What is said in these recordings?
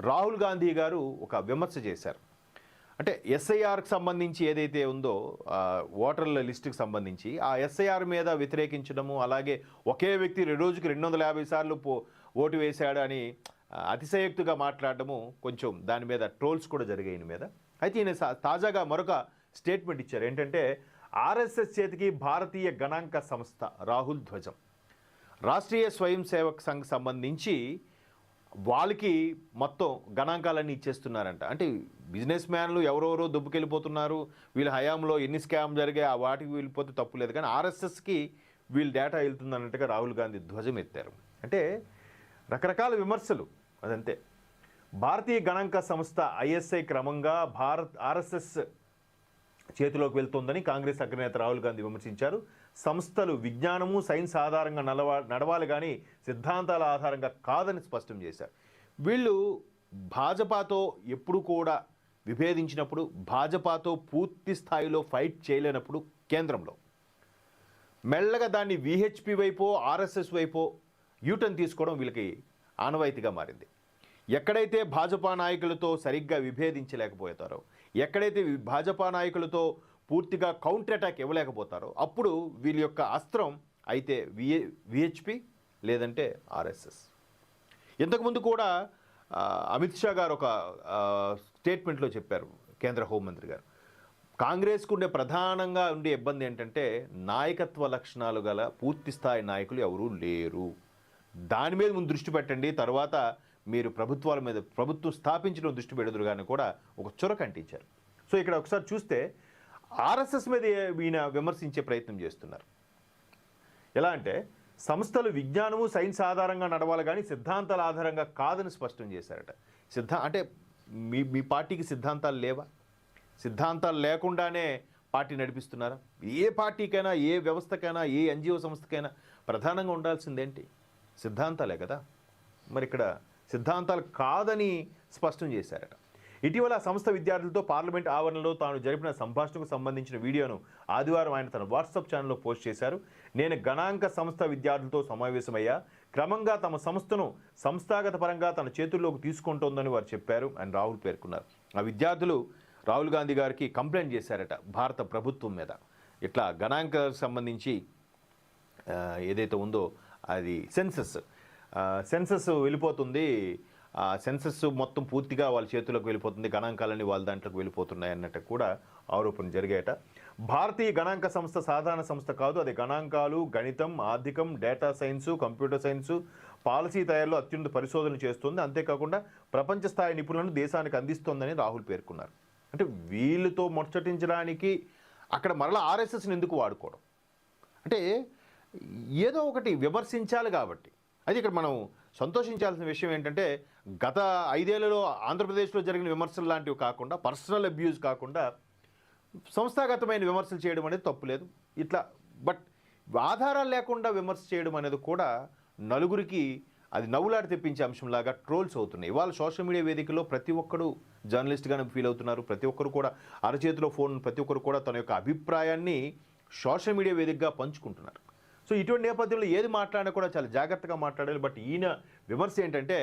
రాహుల్ గాంధీ గారు ఒక విమర్శ చేశారు. అంటే ఎస్ఐఆర్కి సంబంధించి ఏదైతే ఉందో ఓటర్ల లిస్టుకి సంబంధించి ఆ ఎస్ఐఆర్ మీద వ్యతిరేకించడము, అలాగే ఒకే వ్యక్తి రోజుకి 250 సార్లు ఓటు వేశాడు అని అతిశయోక్తిగా మాట్లాడడము, కొంచెం దాని మీద ట్రోల్స్ కూడా జరిగాయి ఈయన మీద. అయితే ఈయన తాజాగా మరొక స్టేట్మెంట్ ఇచ్చారు. ఏంటంటే ఆర్ఎస్ఎస్ చేతికి భారతీయ గణాంక సంస్థ రాహుల్ ధ్వజం. రాష్ట్రీయ స్వయం సేవక్ సంఘ్ సంబంధించి వాళ్ళకి మొత్తం గణాంకాలన్నీ ఇచ్చేస్తున్నారంట. అంటే బిజినెస్ మ్యాన్లు ఎవరెవరో దుబ్బుకెళ్ళిపోతున్నారు, వీళ్ళ హయాంలో ఎన్ని స్కామ్ జరిగాయి ఆ వాటికి వెళ్ళిపోతే తప్పు లేదు, కానీ ఆర్ఎస్ఎస్కి వీళ్ళు డేటా వెళ్తుందన్నట్టుగా రాహుల్ గాంధీ ధ్వజం ఎత్తారు. అంటే రకరకాల విమర్శలు. అదంతే. భారతీయ గణాంక సంస్థ ఐఎస్ఐ క్రమంగా ఆర్ఎస్ఎస్ చేతిలోకి వెళ్తోందని కాంగ్రెస్ అగ్రనేత రాహుల్ గాంధీ విమర్శించారు. సంస్థలు విజ్ఞానము సైన్స్ ఆధారంగా నడవాలి కానీ సిద్ధాంతాల ఆధారంగా కాదని స్పష్టం చేశారు. వీళ్ళు భాజపాతో ఎప్పుడు కూడా విభేదించినప్పుడు, భాజపాతో పూర్తి స్థాయిలో ఫైట్ చేయలేనప్పుడు కేంద్రంలో మెల్లగా దాన్ని విహెచ్పి వైపో ఆర్ఎస్ఎస్ వైపో యూటర్న్ తీసుకోవడం వీళ్ళకి ఆనవాయితీగా మారింది. ఎక్కడైతే భాజపా నాయకులతో సరిగ్గా విభేదించలేకపోతారో, ఎక్కడైతే భాజపా నాయకులతో పూర్తిగా కౌంటర్ అటాక్ ఇవ్వలేకపోతారో అప్పుడు వీళ్ళ యొక్క అస్త్రం అయితే విహెచ్పి లేదంటే ఆర్ఎస్ఎస్. ఇంతకుముందు కూడా అమిత్ షా గారు ఒక స్టేట్మెంట్లో చెప్పారు, కేంద్ర హోంమంత్రి గారు, కాంగ్రెస్కు ప్రధానంగా ఉండే ఇబ్బంది ఏంటంటే నాయకత్వ లక్షణాలు గల పూర్తి స్థాయి నాయకులు ఎవరూ లేరు, దాని మీద ముందు దృష్టి పెట్టండి, తర్వాత మీరు ప్రభుత్వాల మీద ప్రభుత్వం స్థాపించడం దృష్టి పెడదురు కానీ కూడా ఒక చొరక అంటించారు. సో ఇక్కడ ఒకసారి చూస్తే ఆర్ఎస్ఎస్ మీద ఈయన విమర్శించే ప్రయత్నం చేస్తున్నారు. ఎలా అంటే సంస్థలు విజ్ఞానము సైన్స్ ఆధారంగా నడవాలి కానీ సిద్ధాంతాల ఆధారంగా కాదని స్పష్టం చేశారట. అంటే మీ పార్టీకి సిద్ధాంతాలు లేవా? సిద్ధాంతాలు లేకుండానే పార్టీ నడిపిస్తున్నారా? ఏ పార్టీకైనా, ఏ వ్యవస్థకైనా, ఏ ఎన్జిఓ సంస్థకైనా ప్రధానంగా ఉండాల్సిందేంటి? సిద్ధాంతాలే కదా. మరి ఇక్కడ సిద్ధాంతాలు కాదని స్పష్టం చేశారట. ఇటీవల సంస్థ విద్యార్థులతో పార్లమెంట్ ఆవరణలో తాను జరిపిన సంభాషణకు సంబంధించిన వీడియోను ఆదివారం ఆయన తన వాట్సాప్ ఛానల్లో పోస్ట్ చేశారు. నేను గణాంక సంస్థ విద్యార్థులతో సమావేశమయ్యా, క్రమంగా తమ సంస్థను సంస్థాగత పరంగా తన చేతుల్లోకి తీసుకుంటోందని వారు చెప్పారు అని రాహుల్ పేర్కొన్నారు. ఆ విద్యార్థులు రాహుల్ గాంధీ గారికి కంప్లైంట్ చేశారట భారత ప్రభుత్వం మీద. ఇట్లా గణాంకాలకు సంబంధించి ఏదైతే ఉందో అది సెన్సస్ వెళ్ళిపోతుంది, సెన్సస్ మొత్తం పూర్తిగా వాళ్ళ చేతులకు వెళ్ళిపోతుంది, గణాంకాలన్నీ వాళ్ళ దాంట్లోకి వెళ్ళిపోతున్నాయి అన్నట్టు కూడా ఆరోపణలు జరిగాయట. భారతీయ గణాంక సంస్థ సాధారణ సంస్థ కాదు, అది గణాంకాలు, గణితం, ఆర్థికం, data science, computer science, policy తయారీలో అత్యున్నత పరిశోధన చేస్తుంది, అంతేకాకుండా ప్రపంచ స్థాయి నిపుణులను దేశానికి అందిస్తోందని రాహుల్ పేర్కొన్నారు. అంటే వీళ్ళతో ముచ్చటించడానికి అక్కడ మరలా ఆర్ఎస్ఎస్ని ఎందుకు వాడుకోవడం? అంటే ఏదో ఒకటి విమర్శించాలి కాబట్టి. అది ఇక్కడ మనం సంతోషించాల్సిన విషయం ఏంటంటే గత 5 ఏళ్లలో ఆంధ్రప్రదేశ్లో జరిగిన విమర్శలు లాంటివి కాకుండా, పర్సనల్ అబ్యూజ్ కాకుండా సంస్థాగతమైన విమర్శలు చేయడం అనేది తప్పులేదు. ఇట్లా బట్ ఆధారాలు లేకుండా విమర్శ చేయడం అనేది కూడా నలుగురికి అది నవ్వులాట తెప్పించే అంశంలాగా ట్రోల్స్ అవుతున్నాయి. ఇవాళ సోషల్ మీడియా వేదికలో ప్రతి ఒక్కరు జర్నలిస్ట్గానే ఫీల్ అవుతున్నారు. ప్రతి ఒక్కరు కూడా అరచేతిలో ఫోన్, ప్రతి ఒక్కరు కూడా తన యొక్క అభిప్రాయాన్ని సోషల్ మీడియా వేదికగా పంచుకుంటున్నారు. సో ఇటువంటి నేపథ్యంలో ఏది మాట్లాడినా కూడా చాలా జాగ్రత్తగా మాట్లాడాలి. బట్ ఈయన విమర్శ ఏంటంటే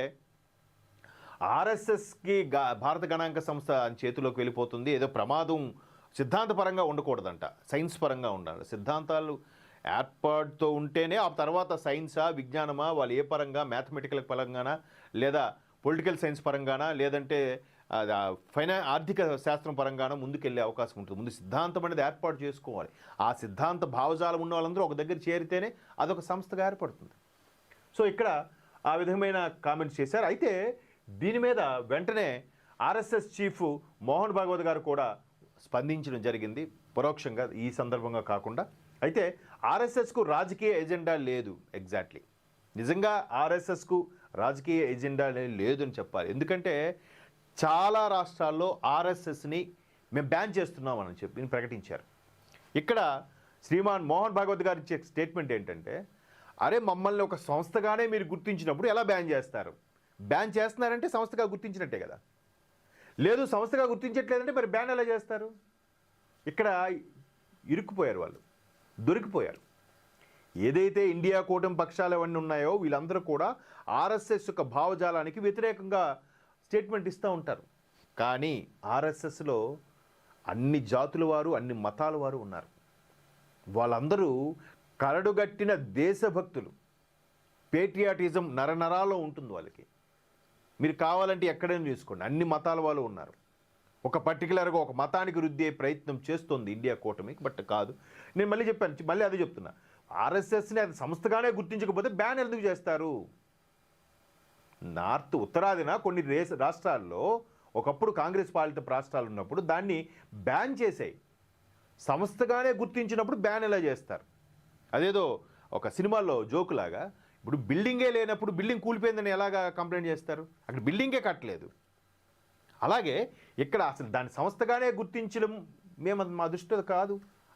ఆర్ఎస్ఎస్కి భారత గణాంక సంస్థ చేతిలోకి వెళ్ళిపోతుంది, ఏదో ప్రమాదం సిద్ధాంతపరంగా ఉండకూడదంట, సైన్స్ పరంగా ఉండాలి. సిద్ధాంతాలు ఏర్పాటుతో ఉంటేనే ఆ తర్వాత సైన్సా, విజ్ఞానమా, వాళ్ళు ఏ పరంగా, మ్యాథమెటికల్ పరంగానా, లేదా పొలిటికల్ సైన్స్ పరంగానా, లేదంటే ఆర్థిక శాస్త్రం పరంగానో ముందుకెళ్ళే అవకాశం ఉంటుంది. ముందు సిద్ధాంతం అనేది ఏర్పాటు చేసుకోవాలి. ఆ సిద్ధాంత భావజాలం ఉన్న వాళ్ళందరూ ఒక దగ్గర చేరితేనే అదొక సంస్థగా ఏర్పడుతుంది. సో ఇక్కడ ఆ విధమైన కామెంట్స్ చేశారు. అయితే దీని మీద వెంటనే ఆర్ఎస్ఎస్ చీఫ్ మోహన్ భాగవత్ గారు కూడా స్పందించడం జరిగింది, పరోక్షంగా ఈ సందర్భంగా కాకుండా. అయితే ఆర్ఎస్ఎస్కు రాజకీయ ఎజెండా లేదు. ఎగ్జాక్ట్లీ నిజంగా ఆర్ఎస్ఎస్కు రాజకీయ ఎజెండా లేదు అని చెప్పాలి. ఎందుకంటే చాలా రాష్ట్రాల్లో ఆర్ఎస్ఎస్ని మేము బ్యాన్ చేస్తున్నామని చెప్పి ప్రకటించారు. ఇక్కడ శ్రీమాన్ మోహన్ భాగవత్ గారు ఇచ్చే స్టేట్మెంట్ ఏంటంటే, అరే మమ్మల్ని ఒక సంస్థగానే మీరు గుర్తించినప్పుడు ఎలా బ్యాన్ చేస్తారు? బ్యాన్ చేస్తున్నారంటే సంస్థగా గుర్తించినట్టే కదా. లేదు సంస్థగా గుర్తించట్లేదంటే మరి బ్యాన్ ఎలా చేస్తారు? ఇక్కడ ఇరుక్కుపోయారు, వాళ్ళు దొరికిపోయారు. ఏదైతే ఇండియా కూటమి పక్షాలు అవన్నీ ఉన్నాయో వీళ్ళందరూ కూడా ఆర్ఎస్ఎస్ యొక్క భావజాలానికి వ్యతిరేకంగా స్టేట్మెంట్ ఇస్తూ ఉంటారు. కానీ ఆర్ఎస్ఎస్లో అన్ని జాతుల వారు, అన్ని మతాల వారు ఉన్నారు. వాళ్ళందరూ కరడుగట్టిన దేశభక్తులు. పేట్రియాటిజం నరనరాల్లో ఉంటుంది వాళ్ళకి. మీరు కావాలంటే ఎక్కడైనా చూసుకోండి, అన్ని మతాల వాళ్ళు ఉన్నారు. ఒక పర్టికులర్గా ఒక మతానికి రుద్దే ప్రయత్నం చేస్తుంది ఇండియా కూటమి, బట్ కాదు. నేను మళ్ళీ చెప్పాను, మళ్ళీ అదే చెప్తున్నా, ఆర్ఎస్ఎస్ని అది సంస్థగానే గుర్తించకపోతే బ్యాన్ ఎందుకు చేస్తారు? ఉత్తరాదిన కొన్ని రాష్ట్రాల్లో ఒకప్పుడు కాంగ్రెస్ పాలిత రాష్ట్రాలు ఉన్నప్పుడు దాన్ని బ్యాన్ చేసాయి. సంస్థగానే గుర్తించినప్పుడు బ్యాన్ ఎలా చేస్తారు? అదేదో ఒక సినిమాల్లో జోకులాగా, ఇప్పుడు బిల్డింగే లేనప్పుడు బిల్డింగ్ కూలిపోయిందని ఎలాగా కంప్లైంట్ చేస్తారు? అక్కడ బిల్డింగే కట్టలేదు. అలాగే ఇక్కడ అసలు దాని సంస్థగానే గుర్తించడం మా దృష్టిలో కాదు.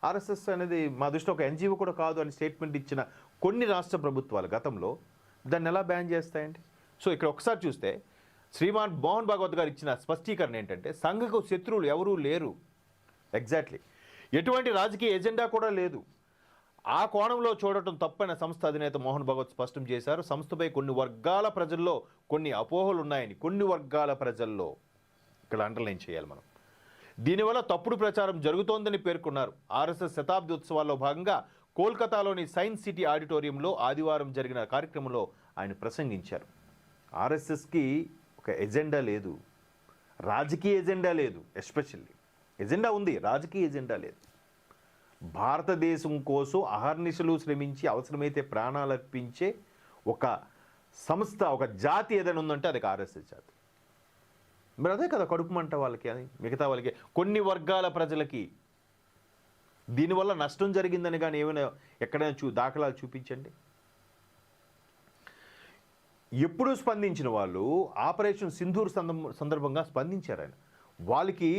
ఆర్ఎస్ఎస్ అనేది మా దృష్టిలో ఒక ఎన్జిఓ కూడా కాదు అని స్టేట్మెంట్ ఇచ్చిన కొన్ని రాష్ట్ర ప్రభుత్వాలు గతంలో దాన్ని ఎలా బ్యాన్ చేస్తాయండి? సో ఇక్కడ ఒకసారి చూస్తే శ్రీమాన్ మోహన్ భాగవత్ గారు ఇచ్చిన స్పష్టీకరణ ఏంటంటే, సంఘకు శత్రువులు ఎవరూ లేరు. ఎగ్జాక్ట్లీ. ఎటువంటి రాజకీయ ఎజెండా కూడా లేదు. ఆ కోణంలో చూడటం తప్పని సంస్థ అధినేత మోహన్ భాగవత్ స్పష్టం చేశారు. సంస్థపై కొన్ని వర్గాల ప్రజల్లో కొన్ని అపోహలు ఉన్నాయని, కొన్ని వర్గాల ప్రజల్లో ఇక్కడ అండర్లైన్ చేయాలి మనం. దీనివల్ల తప్పుడు ప్రచారం జరుగుతోందని పేర్కొన్నారు. ఆర్ఎస్ఎస్ శతాబ్ది ఉత్సవాల్లో భాగంగా కోల్కతాలోని సైన్స్ సిటీ ఆడిటోరియంలో ఆదివారం జరిగిన కార్యక్రమంలో ఆయన ప్రసంగించారు. ఆర్ఎస్ఎస్కి ఒక ఎజెండా లేదు, రాజకీయ ఎజెండా లేదు. ఎస్పెషల్లీ ఎజెండా ఉంది, రాజకీయ ఎజెండా లేదు. భారతదేశం కోసం అహర్నిశలు శ్రమించి అవసరమైతే ప్రాణాలు అర్పించే ఒక సంస్థ, ఒక జాతి ఏదైనా ఉందంటే అది ఆర్ఎస్ఎస్ జాతి. మరి అదే కదా కడుపు మంట వాళ్ళకి, అది మిగతా వాళ్ళకి, కొన్ని వర్గాల ప్రజలకి దీనివల్ల నష్టం జరిగిందని కానీ ఏమైనా ఎక్కడైనా దాఖలాలు చూపించండి. ఎప్పుడూ స్పందించిన వాళ్ళు ఆపరేషన్ సింధూర్ సందర్భంగా స్పందించారు. ఆయన వాళ్ళకి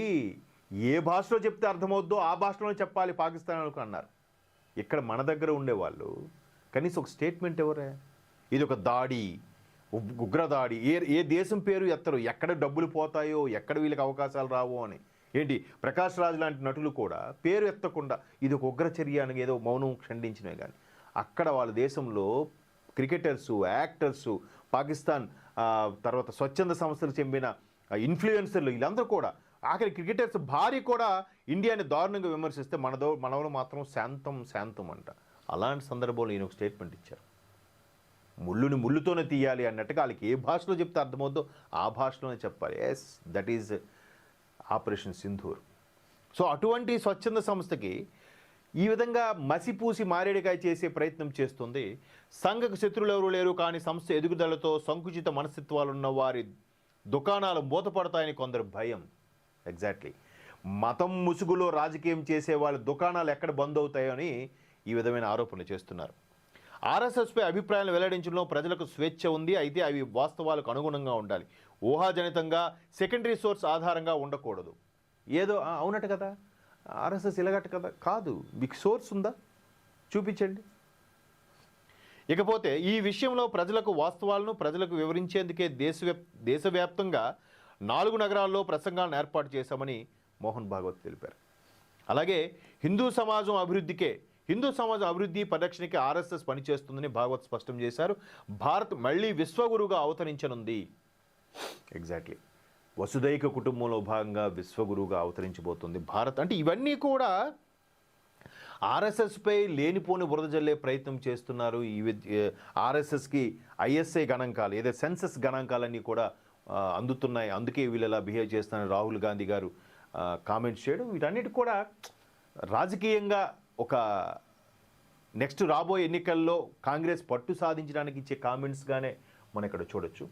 ఏ భాషలో చెప్తే అర్థమవుద్దో ఆ భాషలోనే చెప్పాలి పాకిస్తాన్ వాళ్ళకు అన్నారు. ఇక్కడ మన దగ్గర ఉండేవాళ్ళు కనీసం ఒక స్టేట్మెంట్ ఎవరే, ఇది ఒక దాడి, ఉగ్రదాడి, ఏ దేశం పేరు ఎత్తరు, ఎక్కడ డబ్బులు పోతాయో, ఎక్కడ వీళ్ళకి అవకాశాలు రావో అని. ఏంటి ప్రకాష్ రాజ్ లాంటి నటులు కూడా పేరు ఎత్తకుండా ఇది ఒక ఉగ్రచర్య అని ఏదో మౌనం ఖండించినవి. కానీ అక్కడ వాళ్ళ దేశంలో క్రికెటర్సు, యాక్టర్సు, పాకిస్తాన్ తర్వాత స్వచ్ఛంద సంస్థలు చెందిన ఇన్ఫ్లుయెన్సర్లు, వీళ్ళందరూ కూడా, ఆఖరి క్రికెటర్స్ భార్య కూడా ఇండియాని దారుణంగా విమర్శిస్తే మనలో మాత్రం శాంతం అంట. అలాంటి సందర్భంలో ఈయన ఒక స్టేట్మెంట్ ఇచ్చారు. ముళ్ళుని ముళ్ళుతోనే తీయాలి అన్నట్టుగా వాళ్ళకి ఏ భాషలో చెప్తే అర్థమవుద్దో ఆ భాషలోనే చెప్పాలి. Yes, that is operation Sindoor. So అటువంటి స్వచ్ఛంద సంస్థకి ఈ విధంగా మసిపూసి మారేడికాయ చేసే ప్రయత్నం చేస్తుంది. సంఘకు శత్రువులు ఎవరూ లేరు, కానీ సంస్థ ఎదుగుదలతో సంకుచిత మనస్తత్వాలున్న వారి దుకాణాలు మూతపడతాయని కొందరు భయం. ఎగ్జాక్ట్లీ. మతం ముసుగులో రాజకీయం చేసే వాళ్ళ దుకాణాలు ఎక్కడ బంద్ అవుతాయో అని ఈ విధమైన ఆరోపణలు చేస్తున్నారు. ఆర్ఎస్ఎస్పై అభిప్రాయాలు వెల్లడించడంలో ప్రజలకు స్వేచ్ఛ ఉంది, అయితే అవి వాస్తవాలకు అనుగుణంగా ఉండాలి. ఊహాజనితంగా సెకండరీ సోర్స్ ఆధారంగా ఉండకూడదు. ఏదో అవునట్టు కదా, ఆర్ఎస్ఎస్ ఇలాగట్టు కదా, కాదు. మీకు సోర్స్ ఉందా చూపించండి. ఇకపోతే ఈ విషయంలో ప్రజలకు వాస్తవాలను ప్రజలకు వివరించేందుకే దేశవ్యాప్తంగా 4 నగరాల్లో ప్రసంగాలను ఏర్పాటు చేశామని మోహన్ భాగవత్ తెలిపారు. అలాగే హిందూ సమాజం అభివృద్ధి పరిరక్షణకి ఆర్ఎస్ఎస్ పనిచేస్తుందని భాగవత్ స్పష్టం చేశారు. భారత్ మళ్ళీ విశ్వగురుగా అవతరించనుంది. ఎగ్జాక్ట్లీ. వసుదైక కుటుంబంలో భాగంగా విశ్వగురువుగా అవతరించబోతుంది భారత్. అంటే ఇవన్నీ కూడా ఆర్ఎస్ఎస్పై లేనిపోని బురద జల్లే ప్రయత్నం చేస్తున్నారు. ఆర్ఎస్ఎస్కి ఐఎస్ఐ గణాంకాలు, ఏదైతే సెన్సస్ గణాంకాలన్నీ కూడా అందుతున్నాయి, అందుకే వీళ్ళు ఎలా బిహేవ్ చేస్తున్నారు రాహుల్ గాంధీ గారు కామెంట్స్ చేయడం, వీటన్నిటి కూడా రాజకీయంగా ఒక నెక్స్ట్ రాబోయే ఎన్నికల్లో కాంగ్రెస్ పట్టు సాధించడానికి ఇచ్చే కామెంట్స్గానే మనం ఇక్కడ చూడొచ్చు.